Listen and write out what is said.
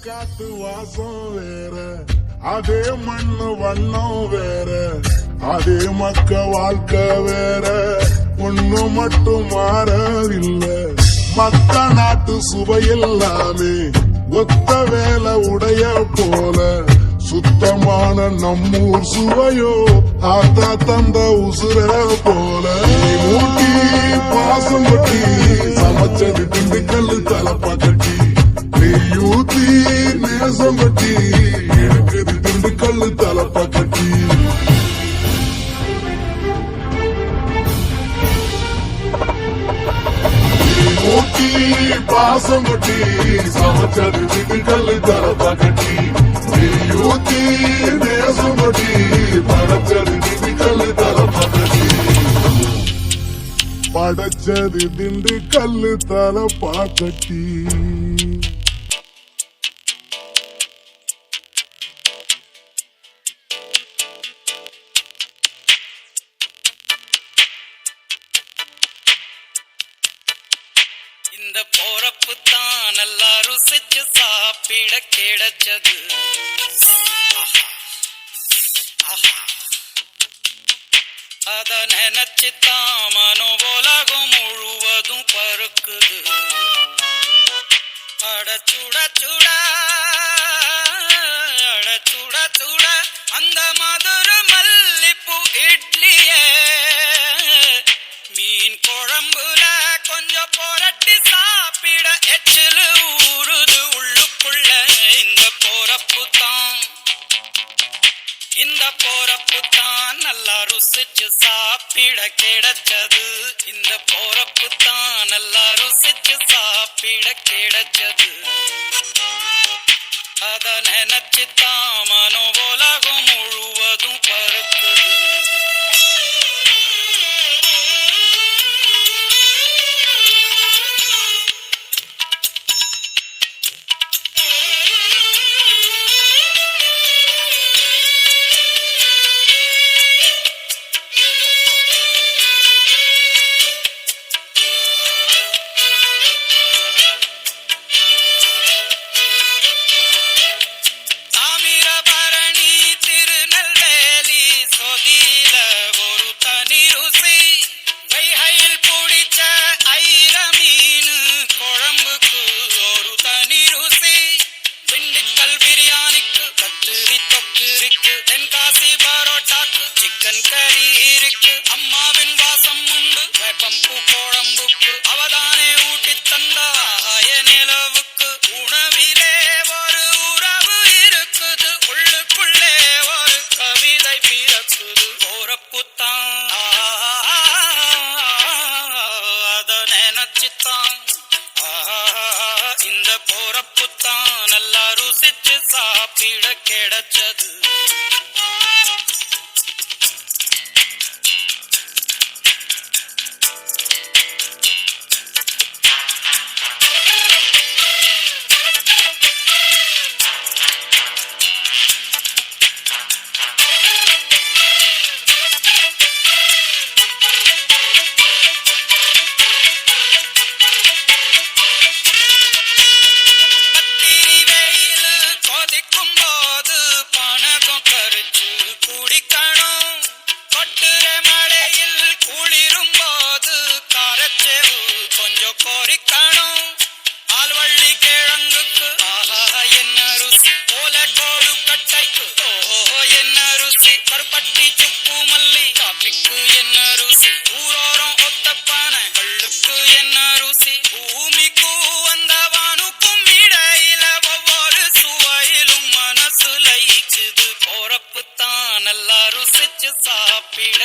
காத்து வாசம் வேற, அதே மண்ணு வண்ணம் வேற, அதே மக்க வாழ்க்கை வேற, ஒண்ணு மட்டும் மாறவில்லை. மத்த நாட்டு சுவையெல்லாமே ஒத்த வேலை உடைய போல, சுத்தமான நம்மூர் சுவையோ ஆத்தா தந்த உசுர போல. ஊட்டி பாசம் கொட்டி சமைச்சது திண்டுக்கல்லு தலப்பா கட்டி, நெய்யூத்தி நேசம் கொட்டி எடுக்குது திண்டுக்கல்லு தலப்பா கட்டி. ஊட்டி பாசம் கொட்டி சமைச்சது திண்டுக்கல்லு தலப்பா கட்டி, நெய்யூத்தி நேசம் கொட்டி படைச்சது திண்டுக்கல்லு தலப்பா கட்டி. படைச்சது திண்டுக்கல்லு தலப்பா கட்டி. இந்த போறப்பு தான் நல்லா ருசிச்சு சாப்பிட கிடைச்சது. அத நினைச்சுத்தான் மனோ உலகம் முழுவதும் பருக்குது. அட சுட சுட அட சுட சுட அந்த மதுர மல்லிப்பூ இட்லியே, மீன் குழம்புல கொஞ்சம் புரட்டி சாப்பிட எச்சிலு ஊறுது உள்ளுக்குள்ள. இந்த போறப்பு தான் நல்லா ருசிச்சு சாப்பிட கிடைச்சது. இந்த போறப்பு தான் நல்லா ருசிச்சு சாப்பிட கிடைச்சது. அத நினைச்சுத்தான் மனோ உலகம் முழுவதும் பருக்குது. சிக்கன் கறி இருக்கு, அம்மாவின் வாசம் உண்டு, வேப்பம்பூ குழம்புக்கு அவதானே ஊட்டி தந்தாய நிலவுக்கு. உணவிலே ஒரு உறவு இருக்குது, உள்ளுக்குள்ளே ஒரு கவிதை பிறக்குது. போறப்புத்தான் அத நினைச்சுத்தான் இந்த போறப்புத்தான் நல்லா ருசிச்சு சாப்பிட கிடைச்சது. ஆல்வள்ளி கிழங்குக்கு ஆஹா என்ன ருசி, ஓலக்கோடு கட்டைக்கு ஓஹோ என்ன ருசி, கருப்பட்டி சுப்பு மல்லி காப்பிக்கு என்ன ருசி, ஊரோரம் ஒத்தப்பான கள்ளுக்கு என்ன ருசி, பூமிக்கு வந்த வானுக்கும் இடையில ஒவ்வொரு சுவையிலும் மனசு லயிச்சுது. போறப்புத்தான் நல்லா ருசிச்சு சாப்பிட